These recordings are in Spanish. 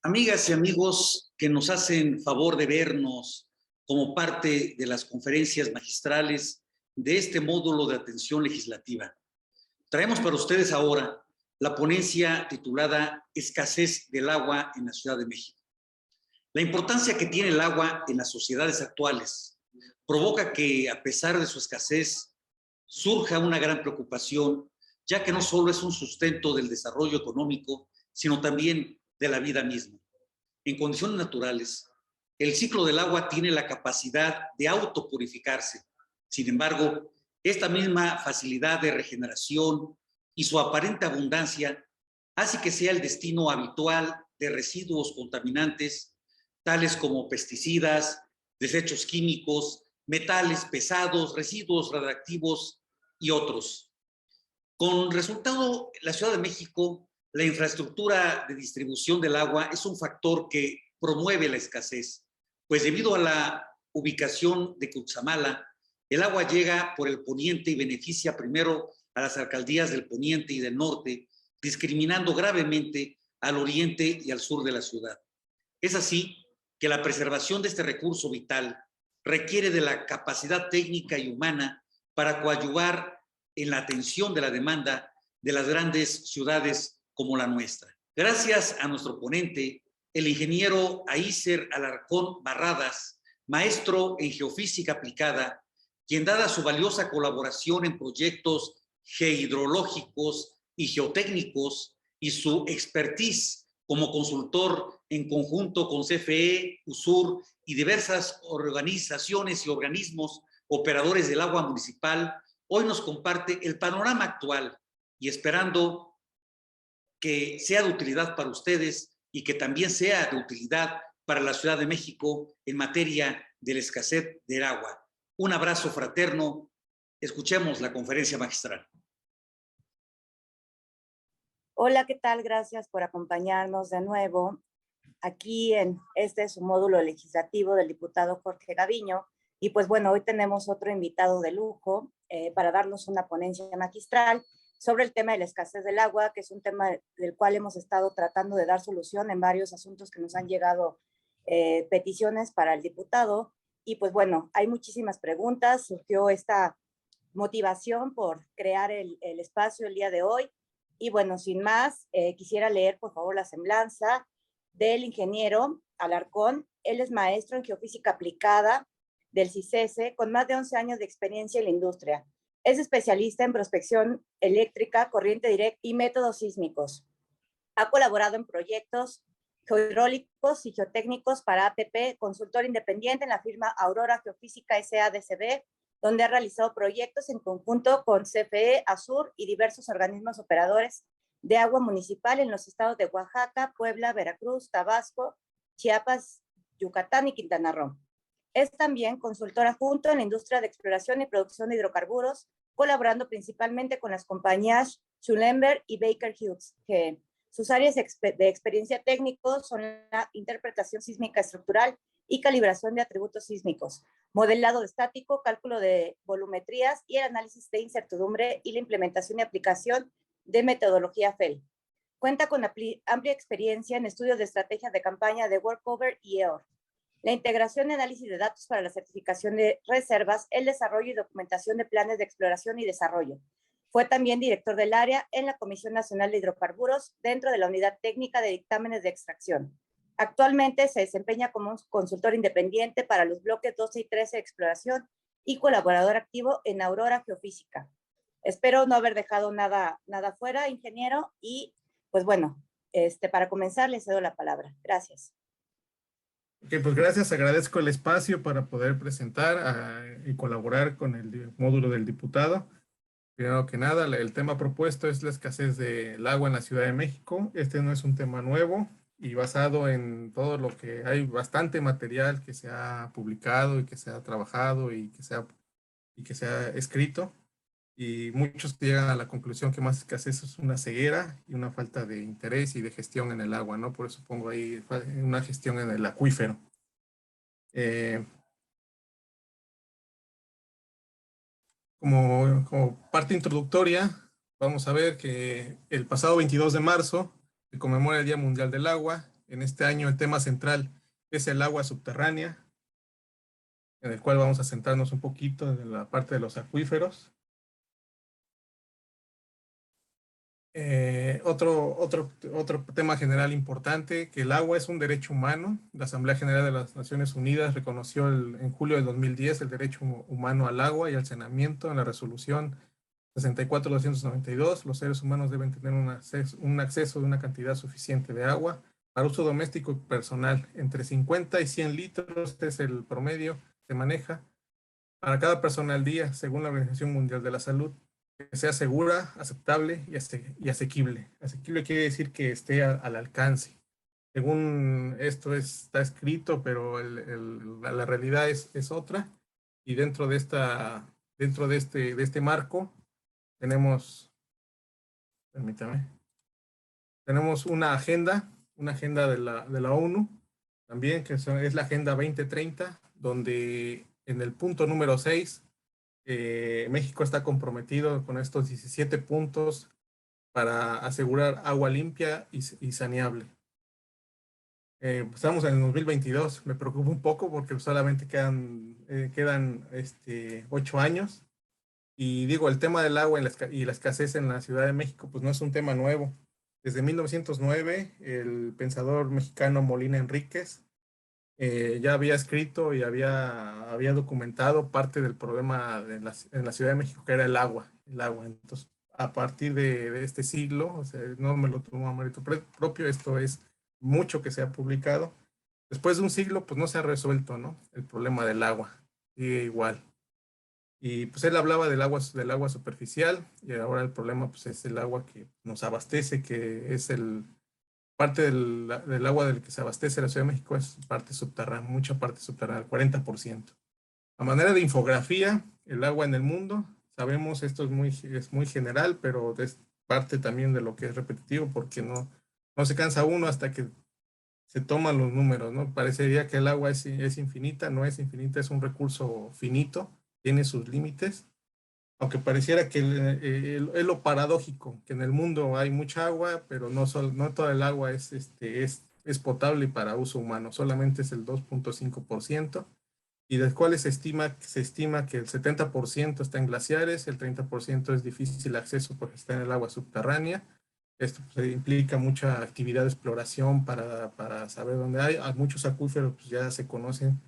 Amigas y amigos que nos hacen favor de vernos como parte de las conferencias magistrales de este módulo de atención legislativa. Traemos para ustedes ahora la ponencia titulada Escasez del agua en la Ciudad de México. La importancia que tiene el agua en las sociedades actuales provoca que, a pesar de su escasez, surja una gran preocupación, ya que no solo es un sustento del desarrollo económico, sino también de la vida misma. En condiciones naturales, el ciclo del agua tiene la capacidad de autopurificarse. Sin embargo, esta misma facilidad de regeneración y su aparente abundancia hace que sea el destino habitual de residuos contaminantes, tales como pesticidas, desechos químicos, metales pesados, residuos radiactivos y otros. Con resultado, la Ciudad de México, la infraestructura de distribución del agua es un factor que promueve la escasez, pues debido a la ubicación de Cutzamala, el agua llega por el poniente y beneficia primero a las alcaldías del poniente y del norte, discriminando gravemente al oriente y al sur de la ciudad. Es así que la preservación de este recurso vital requiere de la capacidad técnica y humana para coadyuvar en la atención de la demanda de las grandes ciudades como la nuestra. Gracias a nuestro ponente, el ingeniero Aícer Alarcón Barradas, maestro en geofísica aplicada, quien, dada su valiosa colaboración en proyectos geohidrológicos y geotécnicos y su expertise como consultor en conjunto con CFE, USUR y diversas organizaciones y organismos operadores del agua municipal, hoy nos comparte el panorama actual y esperando que sea de utilidad para ustedes y que también sea de utilidad para la Ciudad de México en materia de la escasez del agua. Un abrazo fraterno. Escuchemos la conferencia magistral. Hola, ¿qué tal? Gracias por acompañarnos de nuevo aquí en este su módulo legislativo del diputado Jorge Gaviño. Y pues bueno, hoy tenemos otro invitado de lujo para darnos una ponencia magistral sobre el tema de la escasez del agua, que es un tema del cual hemos estado tratando de dar solución en varios asuntos que nos han llegado peticiones para el diputado. Y pues bueno, hay muchísimas preguntas, surgió esta motivación por crear el espacio el día de hoy. Y bueno, sin más, quisiera leer por favor la semblanza del ingeniero Alarcón. Él es maestro en geofísica aplicada del CICESE, con más de 11 años de experiencia en la industria. Es especialista en prospección eléctrica, corriente directa y métodos sísmicos. Ha colaborado en proyectos geohidráulicos y geotécnicos para APP, consultor independiente en la firma Aurora Geofísica SADCB, donde ha realizado proyectos en conjunto con CFE, ASUR y diversos organismos operadores de agua municipal en los estados de Oaxaca, Puebla, Veracruz, Tabasco, Chiapas, Yucatán y Quintana Roo. Es también consultor adjunto en la industria de exploración y producción de hidrocarburos, colaborando principalmente con las compañías Schulenberg y Baker Hughes, que sus áreas de experiencia técnicos son la interpretación sísmica estructural y calibración de atributos sísmicos, modelado estático, cálculo de volumetrías y el análisis de incertidumbre y la implementación y aplicación de metodología FEL. Cuenta con amplia experiencia en estudios de estrategias de campaña de Workover y EOR, la integración y análisis de datos para la certificación de reservas, el desarrollo y documentación de planes de exploración y desarrollo. Fue también director del área en la Comisión Nacional de Hidrocarburos dentro de la Unidad Técnica de Dictámenes de Extracción. Actualmente se desempeña como un consultor independiente para los bloques 12 y 13 de exploración y colaborador activo en Aurora Geofísica. Espero no haber dejado nada fuera, ingeniero, y pues bueno, para comenzar le cedo la palabra. Gracias. Ok, pues gracias, agradezco el espacio para poder presentar y colaborar con el módulo del diputado. Primero que nada, el tema propuesto es la escasez del agua en la Ciudad de México. Este no es un tema nuevo y basado en todo lo que hay bastante material que se ha publicado y que se ha trabajado y que se ha escrito. Y muchos llegan a la conclusión que más escasez es una ceguera y una falta de interés y de gestión en el agua, ¿no? Por eso pongo ahí una gestión en el acuífero. Como parte introductoria, vamos a ver que el pasado 22 de marzo se conmemora el Día Mundial del Agua En este año el tema central es el agua subterránea, en el cual vamos a centrarnos un poquito en la parte de los acuíferos. Otro tema general importante, que el agua es un derecho humano. La Asamblea General de las Naciones Unidas reconoció en julio de 2010 el derecho humano al agua y al saneamiento en la resolución 64-292. Los seres humanos deben tener un acceso de una cantidad suficiente de agua para uso doméstico y personal. Entre 50 y 100 litros es el promedio que se maneja para cada persona al día, según la Organización Mundial de la Salud, que sea segura, aceptable y asequible. Asequible quiere decir que esté al alcance. Según esto está escrito, pero la realidad es otra. Y dentro de este marco tenemos, permítame, tenemos una agenda de la ONU, también, que es la Agenda 2030, donde en el punto número 6, México está comprometido con estos 17 puntos para asegurar agua limpia y saneable. Estamos en el 2022, me preocupa un poco porque solamente quedan 8 años. Y digo, el tema del agua y la escasez en la Ciudad de México, pues no es un tema nuevo. Desde 1909, el pensador mexicano Molina Enríquez ya había escrito y había documentado parte del problema en la Ciudad de México, que era el agua. Entonces, a partir de este siglo, o sea, no me lo tomo a mérito propio, esto es mucho que se ha publicado. Después de un siglo, pues no se ha resuelto, ¿no? El problema del agua. Sigue igual. Y pues él hablaba del agua superficial, y ahora el problema pues es el agua que nos abastece, que es parte del agua del que se abastece la Ciudad de México, es parte subterránea, mucha parte subterránea, el 40%. A manera de infografía, el agua en el mundo, sabemos esto es muy general, pero es parte también de lo que es repetitivo, porque no se cansa uno hasta que se toman los números, ¿no? Parecería que el agua es infinita, no es infinita, es un recurso finito, tiene sus límites, aunque pareciera que es lo paradójico, que en el mundo hay mucha agua, pero no toda el agua es potable para uso humano, solamente es el 2.5%, y de los cuales se estima que el 70% está en glaciares, el 30% es difícil acceso porque está en el agua subterránea. Esto pues, implica mucha actividad de exploración para saber dónde hay. Muchos acuíferos pues, ya se conocen,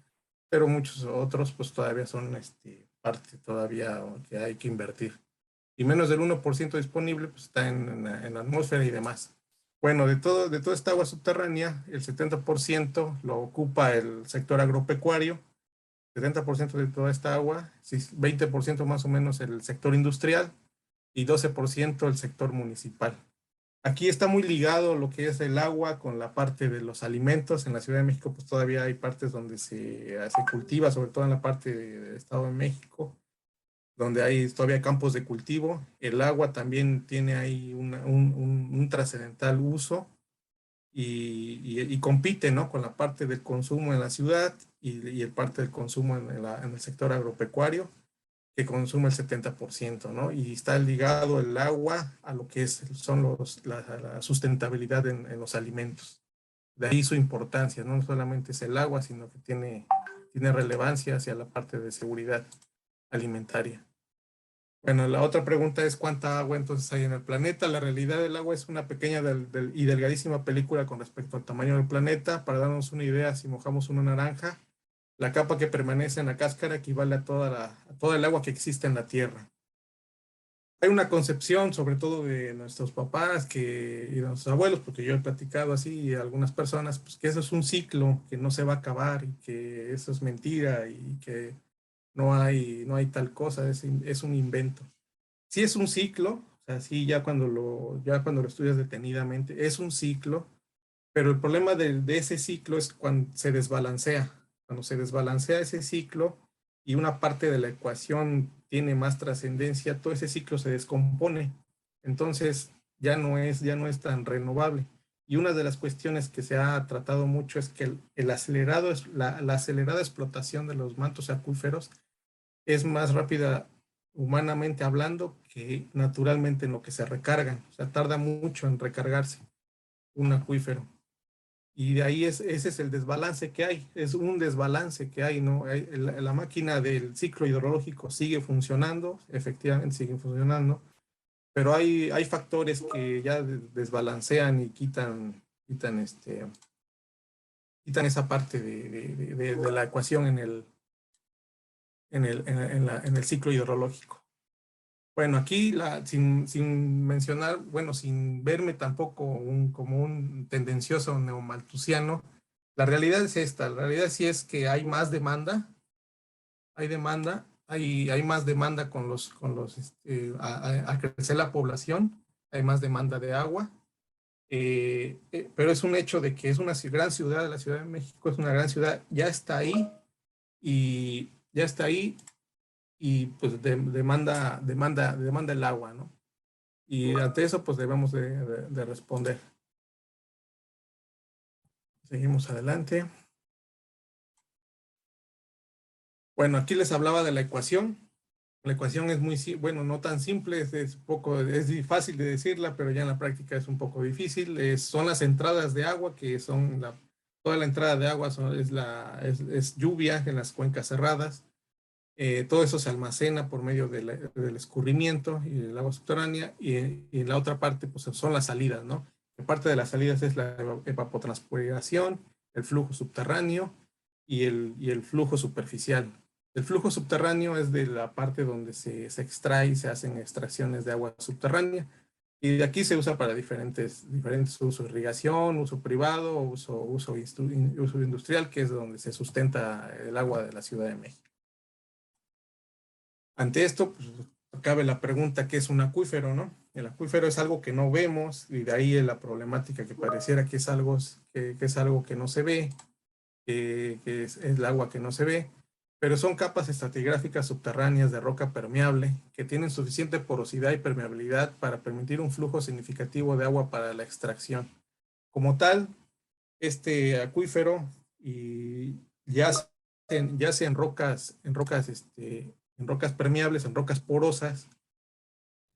pero muchos otros pues todavía son parte todavía que hay que invertir. Y menos del 1% disponible pues, está en la atmósfera y demás. Bueno, de toda esta agua subterránea, el 70% lo ocupa el sector agropecuario, 70% de toda esta agua, 20% más o menos el sector industrial y 12% el sector municipal. Aquí está muy ligado lo que es el agua con la parte de los alimentos. En la Ciudad de México pues todavía hay partes donde se cultiva, sobre todo en la parte del Estado de México, donde hay todavía campos de cultivo. El agua también tiene ahí un trascendental uso y compite, ¿no? Con la parte del consumo en la ciudad y el parte del consumo en el sector agropecuario, que consume el 70%, ¿no? Y está ligado el agua a lo que son la sustentabilidad en los alimentos. De ahí su importancia, no solamente es el agua, sino que tiene relevancia hacia la parte de seguridad alimentaria. Bueno, la otra pregunta es cuánta agua entonces hay en el planeta. La realidad del agua es una pequeña y delgadísima película con respecto al tamaño del planeta. Para darnos una idea, si mojamos una naranja, la capa que permanece en la cáscara equivale a toda el agua que existe en la Tierra. Hay una concepción, sobre todo de nuestros papás y de nuestros abuelos, porque yo he platicado así y algunas personas, pues que eso es un ciclo que no se va a acabar y que eso es mentira y que no hay tal cosa, es un invento. Sí es un ciclo, o sea, sí ya cuando lo estudias detenidamente, es un ciclo, pero el problema de ese ciclo es cuando se desbalancea. Cuando se desbalancea ese ciclo y una parte de la ecuación tiene más trascendencia, todo ese ciclo se descompone. Entonces ya no es tan renovable. Y una de las cuestiones que se ha tratado mucho es que la acelerada explotación de los mantos acuíferos es más rápida humanamente hablando que naturalmente en lo que se recargan. O sea, tarda mucho en recargarse un acuífero. Y de ahí ese es el desbalance que hay, es un desbalance que hay, ¿no? La máquina del ciclo hidrológico sigue funcionando, efectivamente sigue funcionando, pero hay factores que ya desbalancean y quitan esa parte de la ecuación en el ciclo hidrológico. Bueno, aquí sin mencionar, bueno, sin verme tampoco como un tendencioso neomalthusiano, la realidad es esta, la realidad sí es que hay más demanda, hay más demanda al crecer la población, hay más demanda de agua, pero es un hecho de que es una gran ciudad, la Ciudad de México es una gran ciudad, ya está ahí y ya está ahí y pues demanda el agua, ¿no? Y ante eso pues debemos de responder. Seguimos adelante. Bueno, aquí les hablaba de la ecuación. La ecuación es muy, bueno, no tan simple, es fácil de decirla, pero ya en la práctica es un poco difícil. Son las entradas de agua, que son toda la entrada de agua es lluvia en las cuencas cerradas. Todo eso se almacena por medio del escurrimiento y del agua subterránea, y la otra parte pues, son las salidas, ¿no? Parte de las salidas es la evapotranspiración, el flujo subterráneo y el flujo superficial. El flujo subterráneo es de la parte donde se extrae y se hacen extracciones de agua subterránea, y de aquí se usa para diferentes usos, irrigación, uso privado, uso industrial, que es donde se sustenta el agua de la Ciudad de México. Ante esto, pues, cabe la pregunta, ¿qué es un acuífero, no? El acuífero es algo que no vemos, y de ahí la problemática que pareciera que es algo que no se ve, que es el agua que no se ve, pero son capas estratigráficas subterráneas de roca permeable que tienen suficiente porosidad y permeabilidad para permitir un flujo significativo de agua para la extracción. Como tal, este acuífero yace en rocas permeables, en rocas porosas,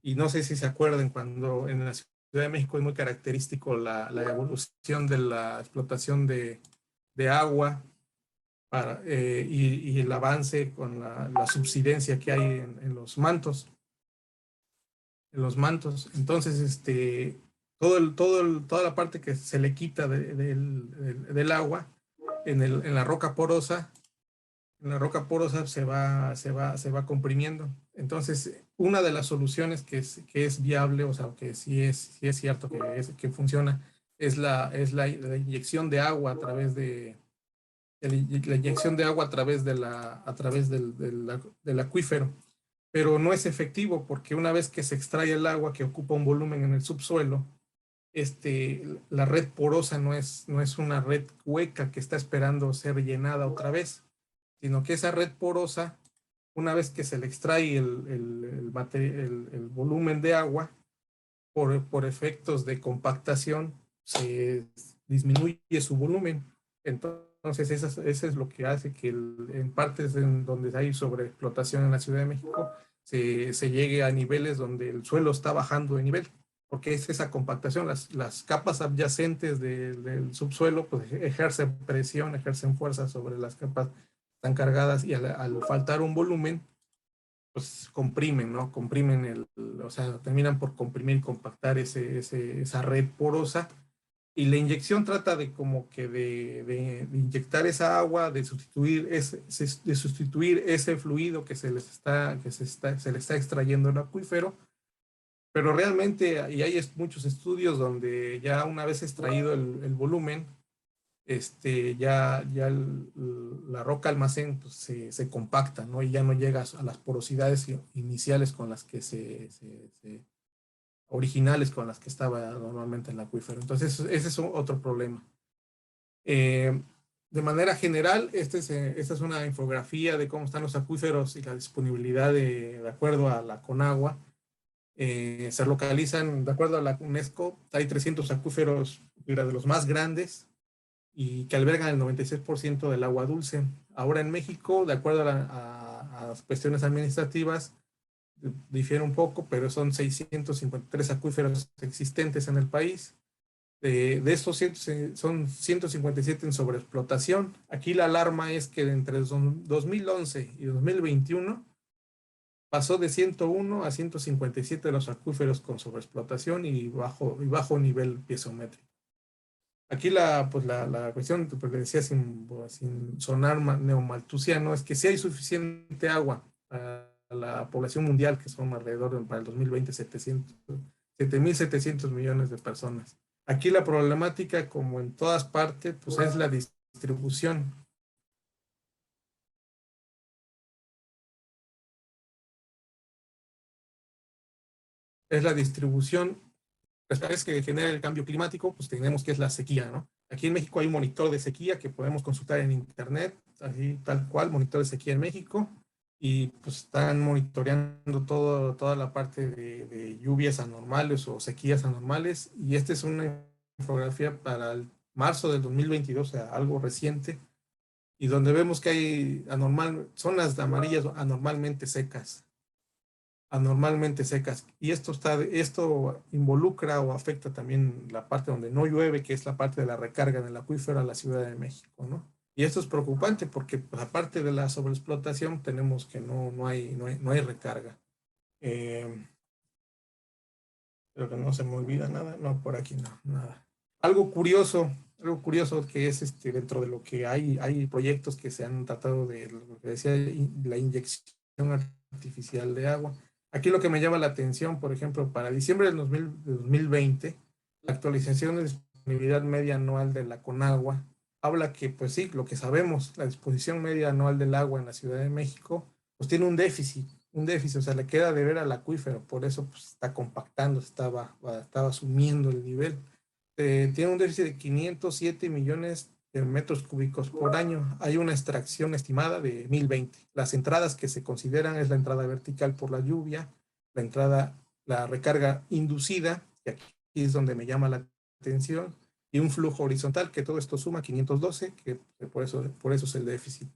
y no sé si se acuerdan cuando en la Ciudad de México es muy característico la evolución de la explotación de agua y el avance con la subsidencia que hay en los mantos. Entonces, toda la parte que se le quita del agua en la roca porosa, se va comprimiendo. Entonces, una de las soluciones que es viable, o sea, que sí es cierto que funciona, es la inyección de agua a través del acuífero. Pero no es efectivo, porque una vez que se extrae el agua que ocupa un volumen en el subsuelo, la red porosa no es una red hueca que está esperando ser llenada otra vez, sino que esa red porosa, una vez que se le extrae el volumen de agua, por efectos de compactación, se disminuye su volumen. Entonces, eso es lo que hace que en partes en donde hay sobreexplotación en la Ciudad de México, se llegue a niveles donde el suelo está bajando de nivel, porque es esa compactación, las capas adyacentes del subsuelo pues ejercen presión, ejercen fuerza sobre las capas tan cargadas, y al faltar un volumen, pues comprimen, ¿no? O sea, terminan por comprimir y compactar esa red porosa, y la inyección trata de inyectar esa agua, de sustituir ese fluido que se le está extrayendo el acuífero. Pero realmente, y hay muchos estudios donde ya una vez extraído el volumen, la roca almacén pues, se compacta, ¿no? Y ya no llega a las porosidades iniciales con las que originales con las que estaba normalmente el acuífero. Entonces, ese es otro problema. De manera general, esta es una infografía de cómo están los acuíferos y la disponibilidad de acuerdo a la Conagua. Se localizan, de acuerdo a la UNESCO, hay 300 acuíferos de los más grandes y que albergan el 96% del agua dulce. Ahora en México, de acuerdo a las cuestiones administrativas, difiere un poco, pero son 653 acuíferos existentes en el país. De estos son 157 en sobreexplotación. Aquí la alarma es que entre 2011 y 2021 pasó de 101 a 157 de los acuíferos con sobreexplotación y bajo nivel piezométrico. Aquí la cuestión, pues le decía sin sonar neomalthusiano, es que si hay suficiente agua para la población mundial, que son alrededor para el 2020 7.700 millones de personas. Aquí la problemática, como en todas partes, pues es la distribución. Es la distribución. Las que genera el cambio climático, pues tenemos que es la sequía, ¿no? Aquí en México hay un monitor de sequía que podemos consultar en internet, así tal cual, monitor de sequía en México, y pues están monitoreando toda la parte de lluvias anormales o sequías anormales, y esta es una infografía para el marzo del 2022, o sea, algo reciente, y donde vemos que hay zonas amarillas anormalmente secas, y esto involucra o afecta también la parte donde no llueve, que es la parte de la recarga del acuífero a la Ciudad de México, ¿no? Y esto es preocupante porque, pues, aparte de la sobreexplotación, tenemos que no hay recarga. Creo que no se me olvida nada. No, por aquí no, nada. Algo curioso que es dentro de lo que hay proyectos que se han tratado de, lo que decía, la inyección artificial de agua. Aquí lo que me llama la atención, por ejemplo, para diciembre del 2020, la actualización de disponibilidad media anual de la Conagua habla que, pues sí, lo que sabemos, la disposición media anual del agua en la Ciudad de México, pues tiene un déficit, o sea, le queda de ver al acuífero, por eso pues, está compactando, estaba sumiendo el nivel. Tiene un déficit de 507 millones de metros cúbicos por año. Hay una extracción estimada de 1020. Las entradas que se consideran es la entrada vertical por la lluvia, la recarga inducida, que aquí es donde me llama la atención, y un flujo horizontal, que todo esto suma 512, que por eso es el déficit.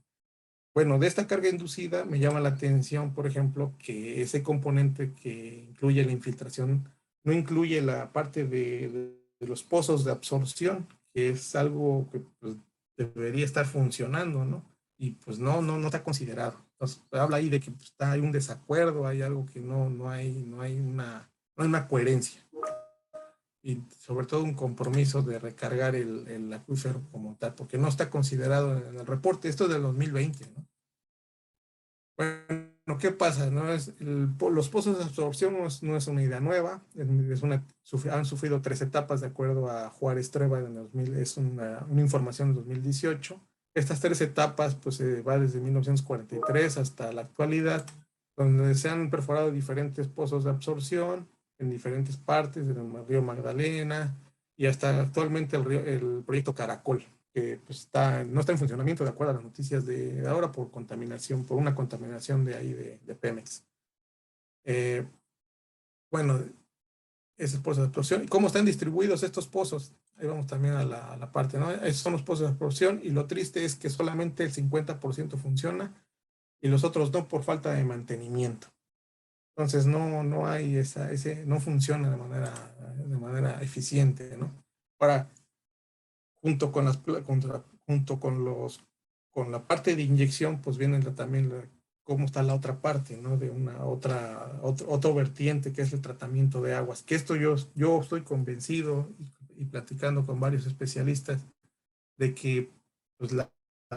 Bueno, de esta carga inducida me llama la atención, por ejemplo, que ese componente que incluye la infiltración no incluye la parte de los pozos de absorción, que es algo que pues, debería estar funcionando, ¿no? Y pues no está considerado. Entonces, habla ahí de que pues, hay un desacuerdo, hay algo que no hay una coherencia. Y sobre todo un compromiso de recargar el acuífero como tal, porque no está considerado en el reporte. Esto es del 2020, ¿no? Bueno, ¿qué pasa? Los pozos de absorción no es una idea nueva, han sufrido 3 etapas de acuerdo a Juárez Treba, es una información de 2018. Estas 3 etapas pues va desde 1943 hasta la actualidad, donde se han perforado diferentes pozos de absorción en diferentes partes del río Magdalena y hasta actualmente el proyecto Caracol, que pues no está en funcionamiento de acuerdo a las noticias de ahora por una contaminación de ahí de Pemex. Bueno, ese es el pozo de absorción. ¿Y cómo están distribuidos estos pozos? Ahí vamos también a la parte, ¿no? Esos son los pozos de absorción y lo triste es que solamente el 50% funciona y los otros no por falta de mantenimiento. Entonces no hay no funciona de manera eficiente, ¿no? Ahora, junto con la parte de inyección, pues viene también cómo está la otra parte, ¿no? De otro vertiente que es el tratamiento de aguas. Que esto yo estoy convencido y platicando con varios especialistas de que pues, la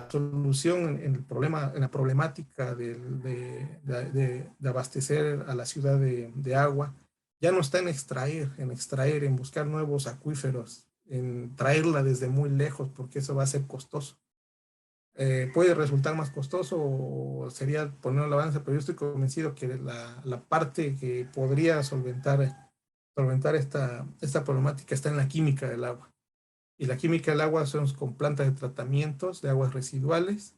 solución en la problemática de abastecer a la ciudad de agua ya no está en extraer, en buscar nuevos acuíferos, en traerla desde muy lejos, porque eso va a ser costoso. Puede resultar más costoso o sería poner la balanza, pero yo estoy convencido que la parte que podría solventar esta problemática está en la química del agua. Y la química del agua son con plantas de tratamientos de aguas residuales,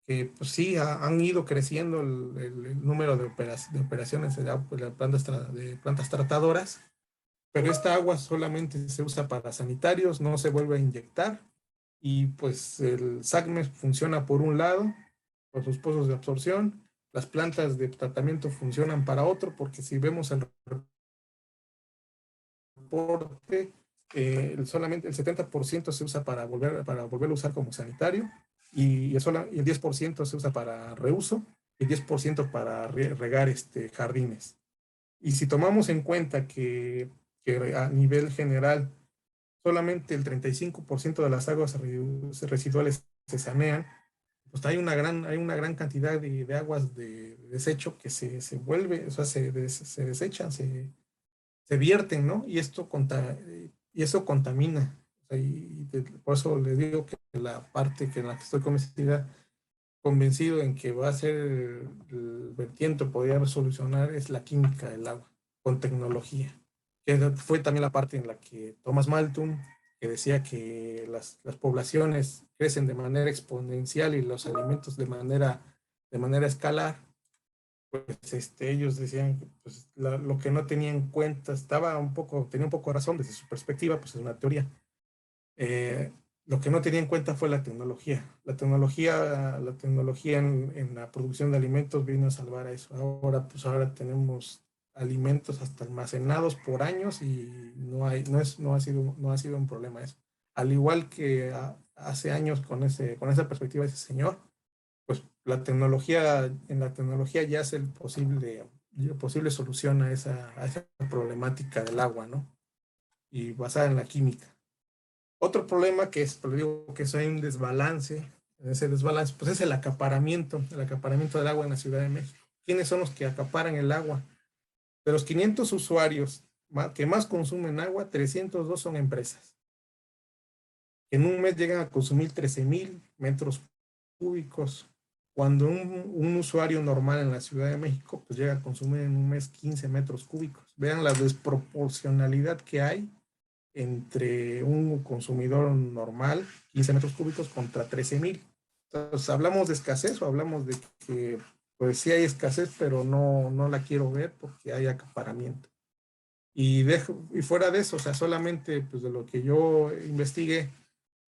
que pues sí han ido creciendo el número de operaciones de plantas tratadoras, pero esta agua solamente se usa para sanitarios, no se vuelve a inyectar y pues el SACME funciona por un lado, por sus pozos de absorción, las plantas de tratamiento funcionan para otro, porque si vemos el reporte, solamente el 70% se usa para volverlo a usar como sanitario y el 10% se usa para reuso y el 10% para regar jardines. Y si tomamos en cuenta que a nivel general solamente el 35% de las aguas residuales se sanean, pues hay una gran cantidad de aguas de desecho que se vuelve, o sea, se desechan, se vierten, ¿no? Y eso contamina. O sea, por eso les digo que la parte en la que estoy convencido en que va a ser el vertiente, podría solucionar, es la química del agua, con tecnología. Que fue también la parte en la que Thomas Malthus, que decía que las poblaciones crecen de manera exponencial y los alimentos de manera escalar, pues ellos decían que pues, lo que no tenía en cuenta tenía un poco de razón desde su perspectiva, pues es una teoría. Lo que no tenía en cuenta fue la tecnología. La tecnología en la producción de alimentos vino a salvar a eso. Ahora tenemos alimentos hasta almacenados por años y no ha sido un problema eso. Al igual que hace años con esa perspectiva de ese señor, pues en la tecnología ya es el posible solución a esa problemática del agua, ¿no? Y basada en la química. Otro problema pues digo que hay un desbalance, ese desbalance, pues es el acaparamiento del agua en la Ciudad de México. ¿Quiénes son los que acaparan el agua? De los 500 usuarios que más consumen agua, 302 son empresas. En un mes llegan a consumir 13,000 metros cúbicos, cuando un usuario normal en la Ciudad de México pues llega a consumir en un mes 15 metros cúbicos. Vean la desproporcionalidad que hay entre un consumidor normal, 15 metros cúbicos contra 13,000. Entonces, ¿hablamos de escasez o hablamos de que pues sí hay escasez, pero no la quiero ver porque hay acaparamiento? Y fuera de eso, o sea, solamente pues de lo que yo investigué,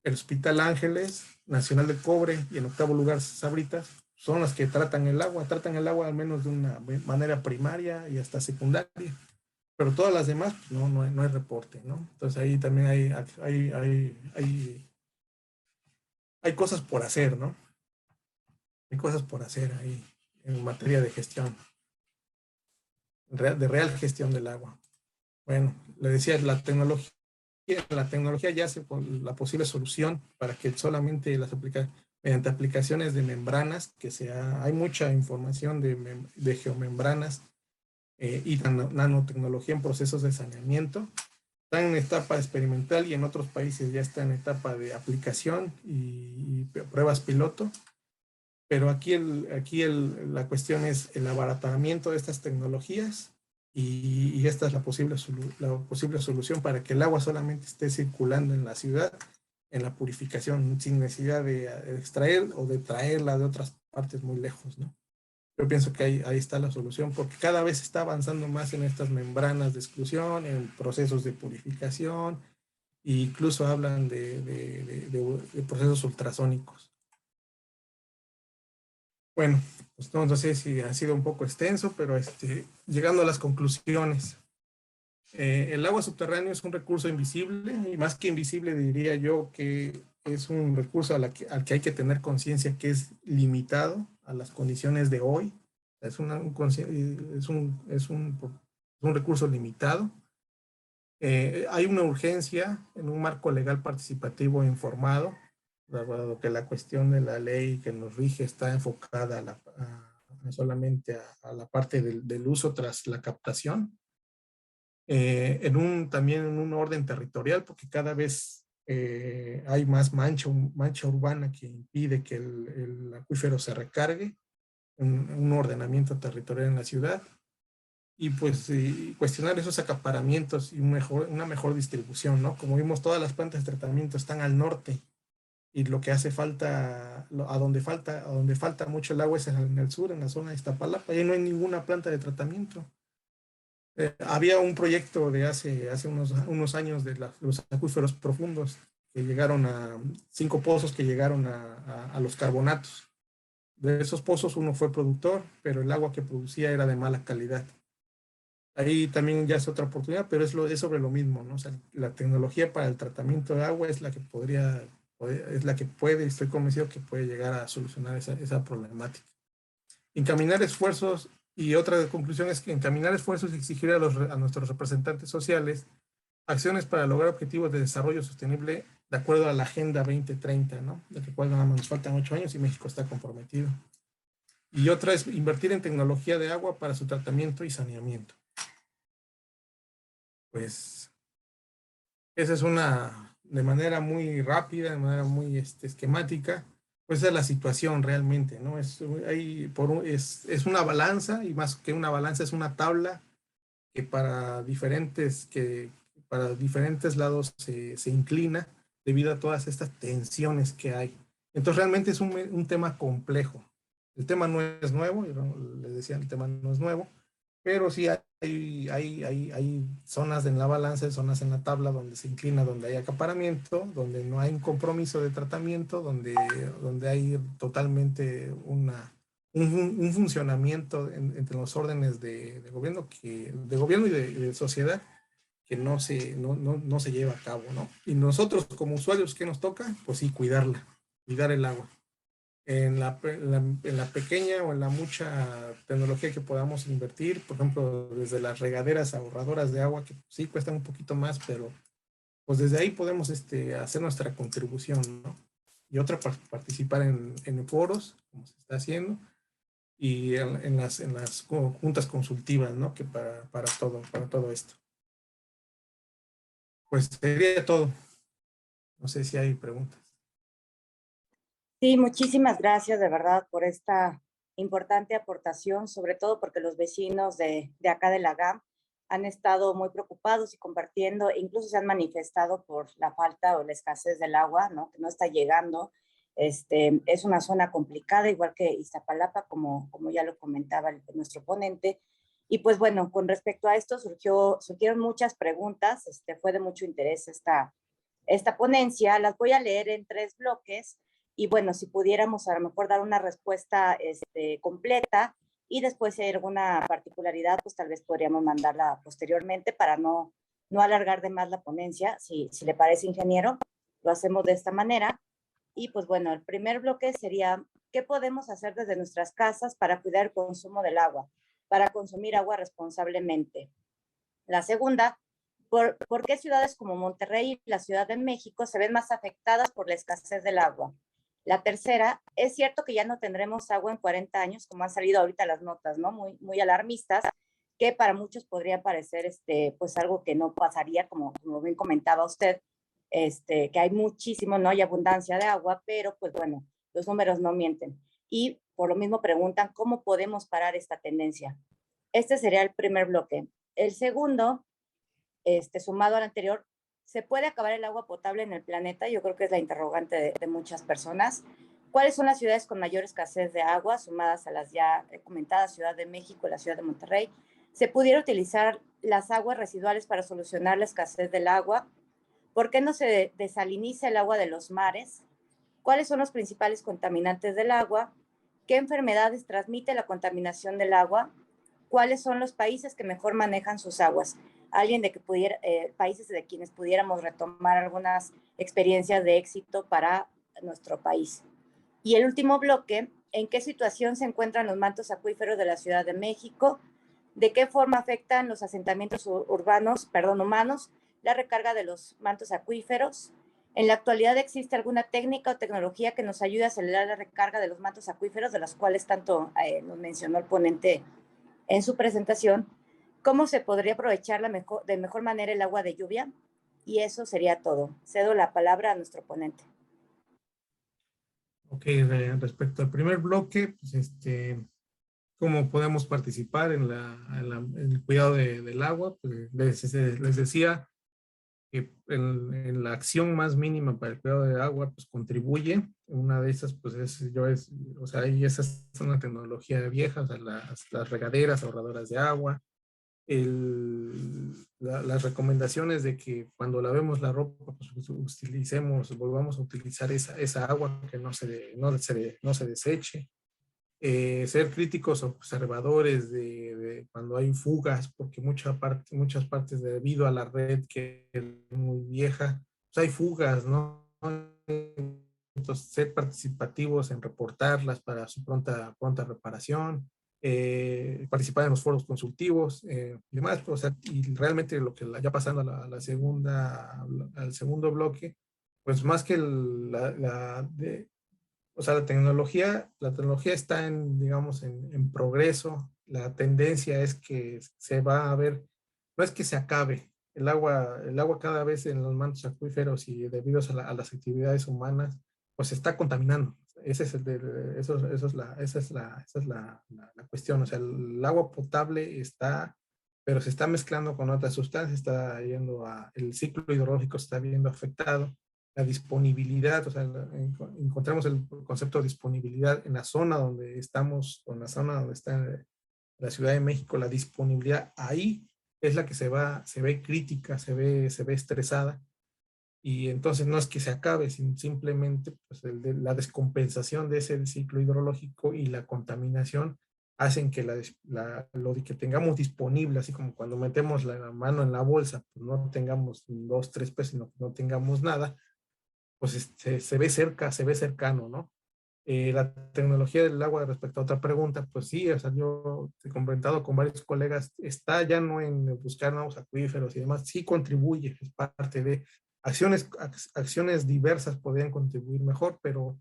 el Hospital Ángeles, Nacional de Cobre y en octavo lugar Sabritas son las que tratan el agua al menos de una manera primaria y hasta secundaria. Pero todas las demás, pues no hay reporte, ¿no? Entonces ahí también hay cosas por hacer, ¿no? Hay cosas por hacer ahí en materia de gestión, de real gestión del agua. Bueno, le decía, la tecnología ya hace la posible solución para que solamente mediante aplicaciones de membranas, hay mucha información de geomembranas y nanotecnología en procesos de saneamiento. Está en etapa experimental y en otros países ya está en etapa de aplicación y pruebas piloto. Pero aquí la cuestión es el abaratamiento de estas tecnologías y esta es la posible solución para que el agua solamente esté circulando en la ciudad, en la purificación, sin necesidad de extraer o de traerla de otras partes muy lejos, ¿no? Yo pienso que ahí está la solución, porque cada vez se está avanzando más en estas membranas de exclusión, en procesos de purificación, e incluso hablan de procesos ultrasónicos. Bueno, pues no sé si ha sido un poco extenso, pero llegando a las conclusiones. El agua subterránea es un recurso invisible, y más que invisible diría yo que es un recurso al que hay que tener conciencia que es limitado a las condiciones de hoy. Es un recurso limitado. Hay una urgencia en un marco legal participativo e informado, dado que la cuestión de la ley que nos rige está enfocada solamente a la parte del uso tras la captación. También en un orden territorial, porque cada vez hay más mancha urbana que impide que el acuífero se recargue, un ordenamiento territorial en la ciudad, y pues cuestionar esos acaparamientos y una mejor distribución, ¿no? Como vimos, todas las plantas de tratamiento están al norte, y lo que hace falta, a donde falta mucho el agua es en el sur, en la zona de Iztapalapa, y ahí no hay ninguna planta de tratamiento. Había un proyecto de hace unos años de los acuíferos profundos que llegaron 5 pozos que llegaron a los carbonatos. De esos pozos uno fue productor, pero el agua que producía era de mala calidad. ahí también ya es otra oportunidad, pero es sobre lo mismo, ¿no? O sea, la tecnología para el tratamiento de agua es la que es la que puede, y estoy convencido que puede llegar a solucionar esa problemática. Encaminar esfuerzos, y otra conclusión es que encaminar esfuerzos y exigir a nuestros representantes sociales acciones para lograr objetivos de desarrollo sostenible de acuerdo a la Agenda 2030, ¿no? De la cual nada más nos faltan 8 años y México está comprometido. Y otra es invertir en tecnología de agua para su tratamiento y saneamiento. Pues esa es de manera muy rápida, de manera muy esquemática, pues esa es la situación realmente, ¿no? Es una balanza, y más que una balanza es una tabla que para diferentes lados se inclina debido a todas estas tensiones que hay. Entonces realmente es un tema complejo. El tema no es nuevo, les decía, el tema no es nuevo, pero sí hay zonas en la balanza, zonas en la tabla donde se inclina, donde hay acaparamiento, donde no hay un compromiso de tratamiento, donde hay totalmente un funcionamiento entre los órdenes de gobierno y de sociedad que no se lleva a cabo, ¿no? Y nosotros como usuarios, ¿qué nos toca? Pues sí, cuidar el agua. En la pequeña o en la mucha tecnología que podamos invertir, por ejemplo, desde las regaderas ahorradoras de agua, que sí cuestan un poquito más, pero pues desde ahí podemos hacer nuestra contribución, ¿no? Y otra, participar en foros, como se está haciendo, y en las juntas consultivas, ¿no? Que para todo esto. Pues sería todo. No sé si hay preguntas. Sí, muchísimas gracias de verdad por esta importante aportación, sobre todo porque los vecinos de acá de la GAM han estado muy preocupados y compartiendo, e incluso se han manifestado por la falta o la escasez del agua, ¿no? Que no está llegando. Es una zona complicada, igual que Iztapalapa, como ya lo comentaba nuestro ponente. Y pues bueno, con respecto a esto surgieron muchas preguntas, fue de mucho interés esta ponencia. Las voy a leer en 3 bloques. Y bueno, si pudiéramos a lo mejor dar una respuesta completa, y después si hay alguna particularidad, pues tal vez podríamos mandarla posteriormente para no alargar de más la ponencia. Si le parece, ingeniero, lo hacemos de esta manera. Y pues bueno, el primer bloque sería, ¿qué podemos hacer desde nuestras casas para cuidar el consumo del agua, para consumir agua responsablemente? La segunda, ¿por qué ciudades como Monterrey y la Ciudad de México se ven más afectadas por la escasez del agua? La tercera, es cierto que ya no tendremos agua en 40 años, como han salido ahorita las notas, ¿no? Muy alarmistas, que para muchos podría parecer pues algo que no pasaría, como bien comentaba usted, que hay muchísimo, no hay abundancia de agua, pero pues bueno, los números no mienten. Y por lo mismo preguntan, ¿cómo podemos parar esta tendencia? Este sería el primer bloque. El segundo, sumado al anterior, ¿se puede acabar el agua potable en el planeta? Yo creo que es la interrogante de muchas personas. ¿Cuáles son las ciudades con mayor escasez de agua, sumadas a las ya comentadas, Ciudad de México y la Ciudad de Monterrey? ¿Se pudiera utilizar las aguas residuales para solucionar la escasez del agua? ¿Por qué no se desaliniza el agua de los mares? ¿Cuáles son los principales contaminantes del agua? ¿Qué enfermedades transmite la contaminación del agua? ¿Cuáles son los países que mejor manejan sus aguas? Alguien de que países de quienes pudiéramos retomar algunas experiencias de éxito para nuestro país. Y el último bloque, ¿en qué situación se encuentran los mantos acuíferos de la Ciudad de México? ¿De qué forma afectan los asentamientos humanos, la recarga de los mantos acuíferos? ¿En la actualidad existe alguna técnica o tecnología que nos ayude a acelerar la recarga de los mantos acuíferos, de las cuales tanto nos mencionó el ponente en su presentación? ¿Cómo se podría aprovechar de mejor manera el agua de lluvia? Y eso sería todo. Cedo la palabra a nuestro ponente. Ok, respecto al primer bloque, pues ¿cómo podemos participar en el cuidado del agua? Pues les decía que en la acción más mínima para el cuidado del agua, pues contribuye. Una de esas, pues o sea, y esa es una tecnología vieja, o sea, las regaderas ahorradoras de agua, las recomendaciones de que cuando lavemos la ropa, pues volvamos a utilizar esa agua, que no se deseche. ser críticos observadores de cuando hay fugas, porque muchas partes debido a la red que es muy vieja, pues hay fugas, ¿no? Entonces, ser participativos en reportarlas para su pronta reparación, participar en los foros consultivos, y demás, o sea, y realmente lo que ya pasando a al segundo bloque, pues más que o sea, la tecnología está digamos, en progreso. La tendencia es que se va a ver, no es que se acabe. El agua cada vez en los mantos acuíferos y debido a las actividades humanas, pues se está contaminando. Esa es la cuestión. O sea, el agua potable está, pero se está mezclando con otras sustancias, el ciclo hidrológico se está viendo afectado, la disponibilidad, o sea, encontramos el concepto de disponibilidad en la zona donde estamos, o en la zona donde está la Ciudad de México, la disponibilidad ahí es la que se ve crítica, se ve estresada, y entonces no es que se acabe, sino simplemente pues, la descompensación de ese ciclo hidrológico y la contaminación hacen que lo que tengamos disponible, así como cuando metemos la mano en la bolsa, pues no tengamos 2, 3 pesos, sino que no tengamos nada, pues se ve se ve cercano, ¿no? La tecnología del agua respecto a otra pregunta, pues sí, o sea, yo he comentado con varios colegas, está ya no en buscar nuevos acuíferos y demás, sí contribuye, es parte de acciones diversas podrían contribuir mejor, pero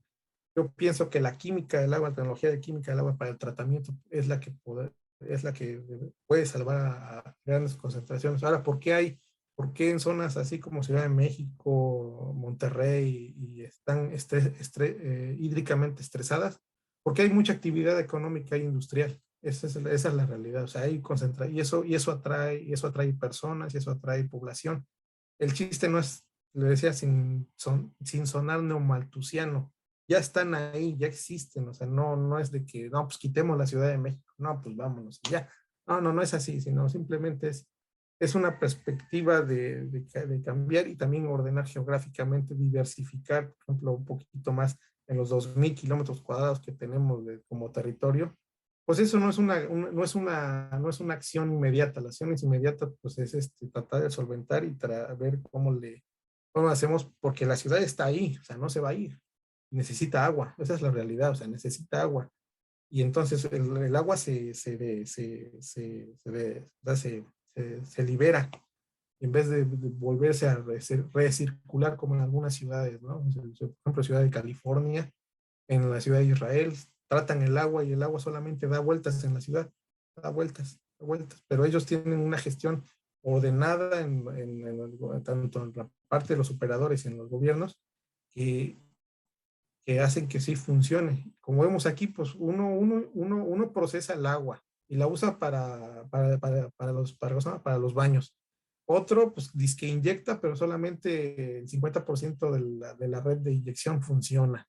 yo pienso que la química del agua, la tecnología de química del agua para el tratamiento es la que puede salvar a grandes concentraciones. Ahora, ¿por qué en zonas así como Ciudad de México, Monterrey, y están hídricamente estresadas? Porque hay mucha actividad económica e industrial. Esa es la realidad. O sea, hay concentración y eso atrae personas y eso atrae población. El chiste no es, le decía, sin sonar neomaltusiano. Ya están ahí, ya existen. O sea, no es de que, no, pues quitemos la Ciudad de México. No, pues vámonos y ya. No es así, sino simplemente es una perspectiva de cambiar y también ordenar geográficamente, diversificar, por ejemplo, un poquito más en los 2,000 kilómetros cuadrados que tenemos como territorio. Pues eso no es una acción inmediata. La acción inmediata pues es tratar de solventar y ver cómo hacemos, porque la ciudad está ahí, o sea, no se va a ir. Necesita agua, esa es la realidad, o sea, necesita agua. Y entonces el agua se libera en vez de volverse a recircular como en algunas ciudades, ¿no? Por ejemplo, Ciudad de California, en la ciudad de Israel, tratan el agua y el agua solamente da vueltas en la ciudad, da vueltas, pero ellos tienen una gestión ordenada tanto en la parte de los operadores y en los gobiernos, que, que hacen que sí funcione. Como vemos aquí, pues uno procesa el agua y la usa para los baños. Otro, pues, dice que inyecta, pero solamente el 50% de la red de inyección funciona.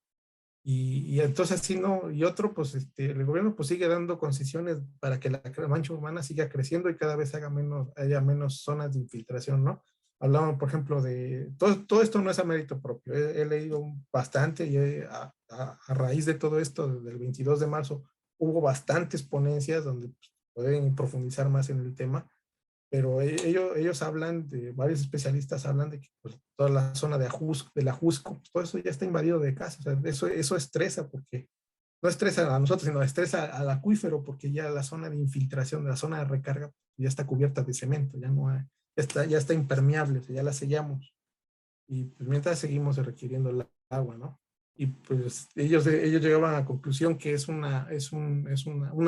Y entonces así no, y otro, pues el gobierno pues sigue dando concesiones para que la mancha humana siga creciendo y cada vez haya menos zonas de infiltración, ¿no? Hablaban, por ejemplo, de, todo esto no es a mérito propio, he leído bastante y a raíz de todo esto, desde el 22 de marzo, hubo bastantes ponencias donde pues, pueden profundizar más en el tema, pero ellos hablan, varios especialistas hablan de que pues, toda la zona de la Jusco, pues, todo eso ya está invadido de casas. O sea, eso estresa, porque no estresa a nosotros, sino estresa al acuífero, porque ya la zona de infiltración, la zona de recarga, ya está cubierta de cemento, ya está impermeable, o sea, ya la sellamos. Y pues mientras seguimos requiriendo el agua, ¿no? Y pues ellos llegaban a la conclusión que es una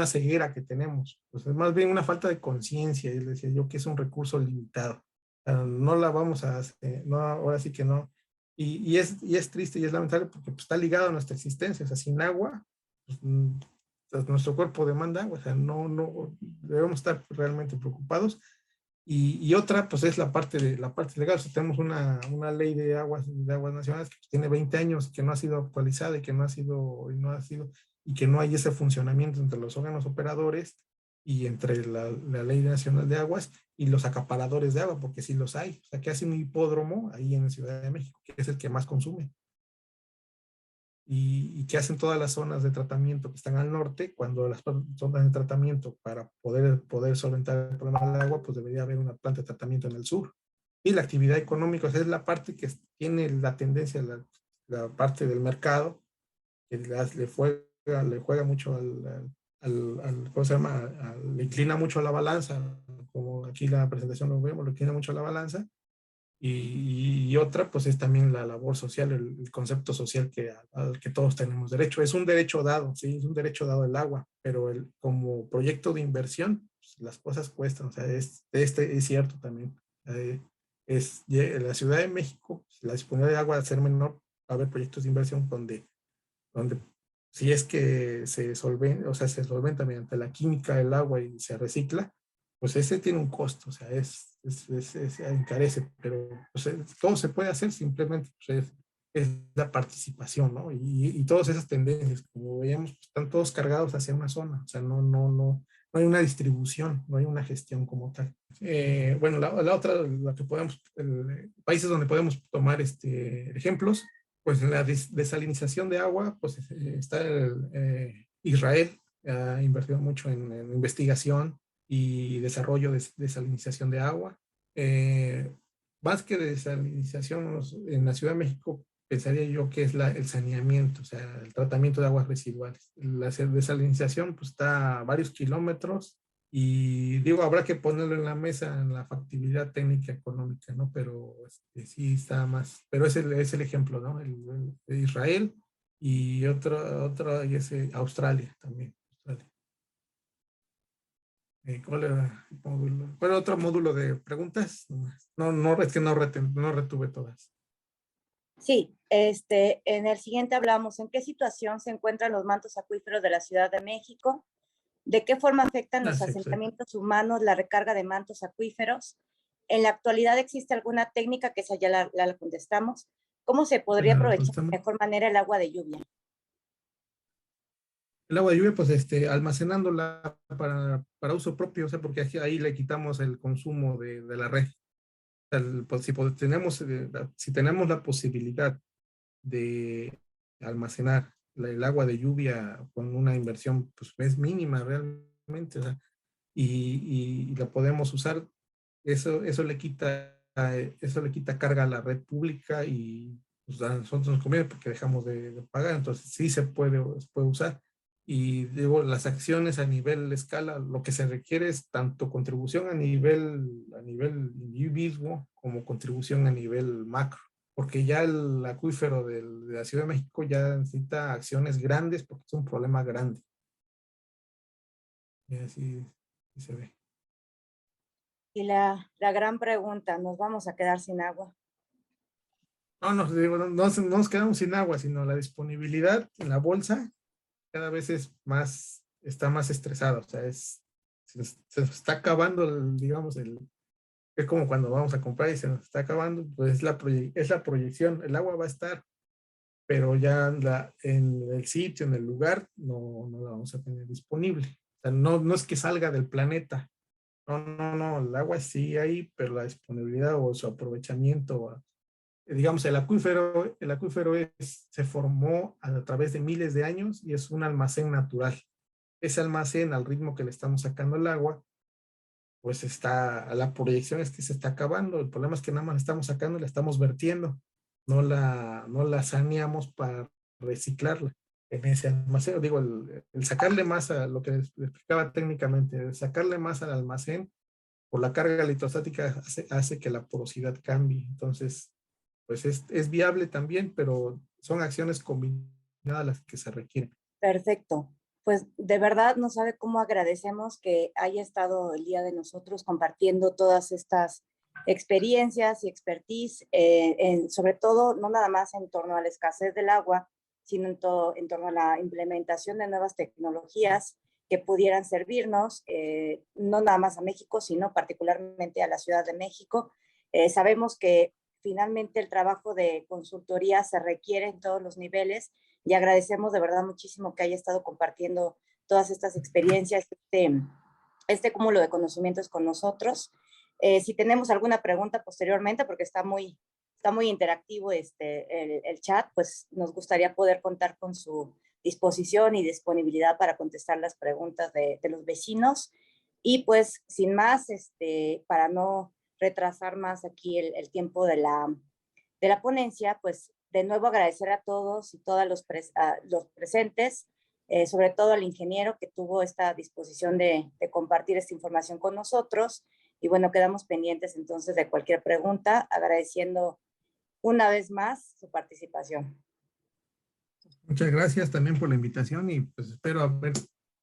ceguera que tenemos. Pues es más bien una falta de conciencia, y les decía yo que es un recurso limitado. No la vamos a hacer, no, ahora sí que no. Y es triste y es lamentable porque pues, está ligado a nuestra existencia. O sea, sin agua, pues, nuestro cuerpo demanda agua. O sea, no debemos estar realmente preocupados. Y otra, pues es la parte legal. O sea, tenemos una ley de aguas nacionales que tiene 20 años, que no ha sido actualizada y y que no hay ese funcionamiento entre los órganos operadores y entre la Ley Nacional de Aguas y los acaparadores de agua, porque sí los hay. O sea, que hace un hipódromo ahí en la Ciudad de México, que es el que más consume. y que hacen todas las zonas de tratamiento que están al norte, cuando las zonas de tratamiento para poder solventar el problema del agua, pues debería haber una planta de tratamiento en el sur. Y la actividad económica, o sea, es la parte que tiene la tendencia, la parte del mercado, que le juega mucho ¿cómo se llama? Le inclina mucho a la balanza, como aquí la presentación lo vemos, le inclina mucho a la balanza. Y otra, pues es también la labor social, el concepto social al que todos tenemos derecho. Es un derecho dado, sí, es un derecho dado el agua, pero como proyecto de inversión, pues, las cosas cuestan, o sea, es cierto también. En la Ciudad de México, si la disponibilidad de agua va a ser menor, va a haber proyectos de inversión donde si es que se solventa mediante la química del agua y se recicla, pues ese tiene un costo, o sea, encarece, pero pues, todo se puede hacer, simplemente pues, es la participación, ¿no? Y todas esas tendencias, como veíamos, pues, están todos cargados hacia una zona, o sea, no hay una distribución, no hay una gestión como tal. Bueno, la otra, la que países donde podemos tomar ejemplos, pues en la desalinización de agua, pues está Israel, ha invertido mucho en investigación y desarrollo de desalinización de agua. Más que desalinización en la Ciudad de México, pensaría yo que es el saneamiento, o sea, el tratamiento de aguas residuales. La desalinización pues, está a varios kilómetros y digo, habrá que ponerlo en la mesa en la factibilidad técnica económica, ¿no? Pero sí está más, pero es el ejemplo, ¿no? De Israel y otro y es Australia también. Australia. ¿Cuál era el módulo? ¿Cuál era otro módulo de preguntas? No, es que no retuve todas. Sí, en el siguiente hablamos en qué situación se encuentran los mantos acuíferos de la Ciudad de México, de qué forma afectan los Sí, asentamientos humanos la recarga de mantos acuíferos. En la actualidad existe alguna técnica que esa ya la contestamos. ¿Cómo se podría aprovechar de mejor manera el agua de lluvia? El agua de lluvia, pues almacenándola para uso propio, o sea, porque ahí le quitamos el consumo de la red. Pues, si tenemos la posibilidad de almacenar el agua de lluvia con una inversión, pues es mínima realmente, o sea, y la podemos usar, eso le quita carga a la red pública y pues, a nosotros nos conviene porque dejamos de pagar, entonces sí se puede usar. Y digo, las acciones a nivel escala, lo que se requiere es tanto contribución a nivel individuo como contribución a nivel macro, porque ya el acuífero de la Ciudad de México ya necesita acciones grandes porque es un problema grande. Y así se ve. Y la gran pregunta, ¿nos vamos a quedar sin agua? No nos quedamos sin agua, sino la disponibilidad en la bolsa cada vez está más estresada, o sea, se nos está acabando, es como cuando vamos a comprar y se nos está acabando, pues es la proyección, el agua va a estar, pero ya en el sitio, en el lugar, no la vamos a tener disponible. O sea, no es que salga del planeta, no, el agua sí hay, pero la disponibilidad o su aprovechamiento, digamos, el acuífero se formó a través de miles de años y es un almacén natural. Ese almacén, al ritmo que le estamos sacando el agua, pues la proyección es que se está acabando. El problema es que nada más la estamos sacando y la estamos vertiendo. No la saneamos para reciclarla en ese almacén. Digo, el sacarle más a lo que les explicaba técnicamente, el sacarle más al almacén por la carga electrostática hace que la porosidad cambie. Entonces, pues es viable también, pero son acciones combinadas las que se requieren. Perfecto. Pues de verdad no sabe cómo agradecemos que haya estado el día de nosotros compartiendo todas estas experiencias y expertise, sobre todo, no nada más en torno a la escasez del agua, sino en torno a la implementación de nuevas tecnologías que pudieran servirnos, no nada más a México, sino particularmente a la Ciudad de México. Sabemos que finalmente el trabajo de consultoría se requiere en todos los niveles y agradecemos de verdad muchísimo que haya estado compartiendo todas estas experiencias, este cúmulo de conocimientos con nosotros. Si tenemos alguna pregunta posteriormente, porque está muy está muy interactivo el chat, pues nos gustaría poder contar con su disposición y disponibilidad para contestar las preguntas de los vecinos. Y pues sin más, para no retrasar más aquí el tiempo de la ponencia, pues de nuevo agradecer a todos y todas los presentes, sobre todo al ingeniero que tuvo esta disposición de compartir esta información con nosotros. Y bueno, quedamos pendientes entonces de cualquier pregunta, agradeciendo una vez más su participación. Muchas gracias también por la invitación y pues espero haber,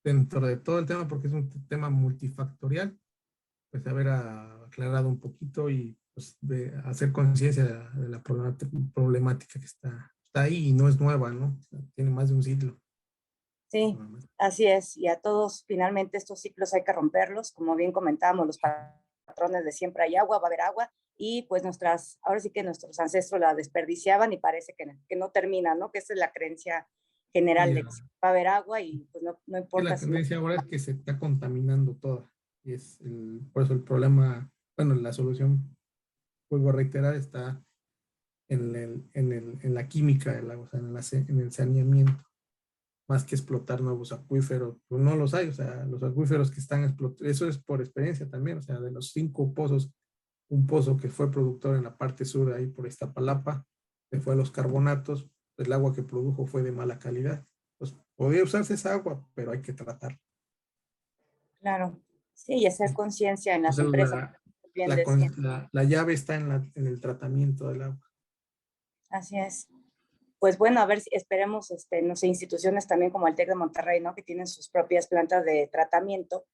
dentro de todo el tema, porque es un tema multifactorial, pues haber aclarado un poquito y pues de hacer conciencia de la problemática que está ahí y no es nueva, ¿no? O sea, tiene más de un siglo. Sí, así es. Y a todos, finalmente, estos ciclos hay que romperlos. Como bien comentábamos, los patrones de siempre hay agua, va a haber agua. Y pues ahora sí que nuestros ancestros la desperdiciaban y parece que no termina, ¿no? Que esa es la creencia general de que va a haber agua y pues no importa. La tendencia ahora es que se está contaminando toda. Y por eso el problema, bueno, la solución, vuelvo a reiterar, está en la química del agua, o sea, en el saneamiento, más que explotar nuevos acuíferos, pues no los hay, o sea, los acuíferos que están explotados, eso es por experiencia también, o sea, de los 5 pozos, un pozo que fue productor en la parte sur, ahí por Iztapalapa, que fue a los carbonatos, el agua que produjo fue de mala calidad. Pues podría usarse esa agua, pero hay que tratarla. Claro, sí, y hacer conciencia en las empresas. La llave está en el tratamiento del agua. Así es. Pues bueno, a ver si esperemos, no sé, instituciones también como el TEC de Monterrey, ¿no? Que tienen sus propias plantas de tratamiento,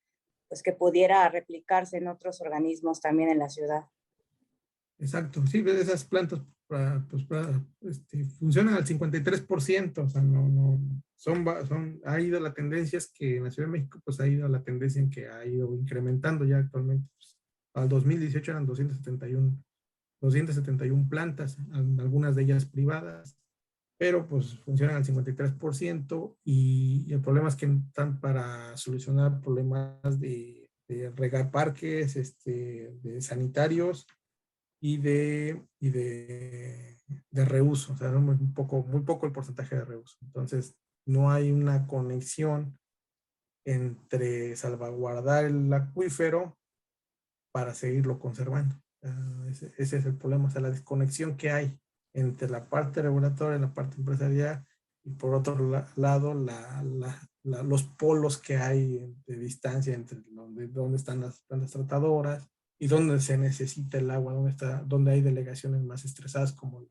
pues que pudiera replicarse en otros organismos también en la ciudad. Exacto, sí, esas plantas funcionan al 53%, o sea, ha ido la tendencia, es que en la Ciudad de México pues ha ido la tendencia en que ha ido incrementando ya actualmente. Pues, al 2018 eran 271 plantas, algunas de ellas privadas, pero pues funcionan al 53% y el problema es que están para solucionar problemas de regar parques, de sanitarios, y de reuso, o sea, muy poco el porcentaje de reuso. Entonces, no hay una conexión entre salvaguardar el acuífero para seguirlo conservando. Ese es el problema, o sea, la desconexión que hay entre la parte regulatoria y la parte empresarial, y por otro lado, los polos que hay de distancia entre donde están las plantas tratadoras y donde se necesita el agua, donde hay delegaciones más estresadas como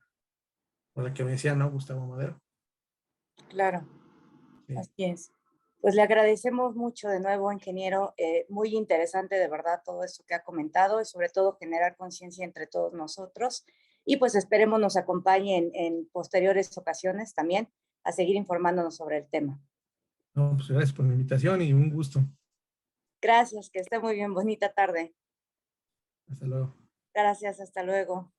la que me decía, ¿no? Gustavo Madero. Claro, Sí. así es. Pues le agradecemos mucho de nuevo, ingeniero. Muy interesante de verdad todo esto que ha comentado y sobre todo generar conciencia entre todos nosotros. Y pues esperemos nos acompañe en posteriores ocasiones también a seguir informándonos sobre el tema. No, pues gracias por la invitación y un gusto. Gracias, que esté muy bien. Bonita tarde. Hasta luego. Gracias, hasta luego.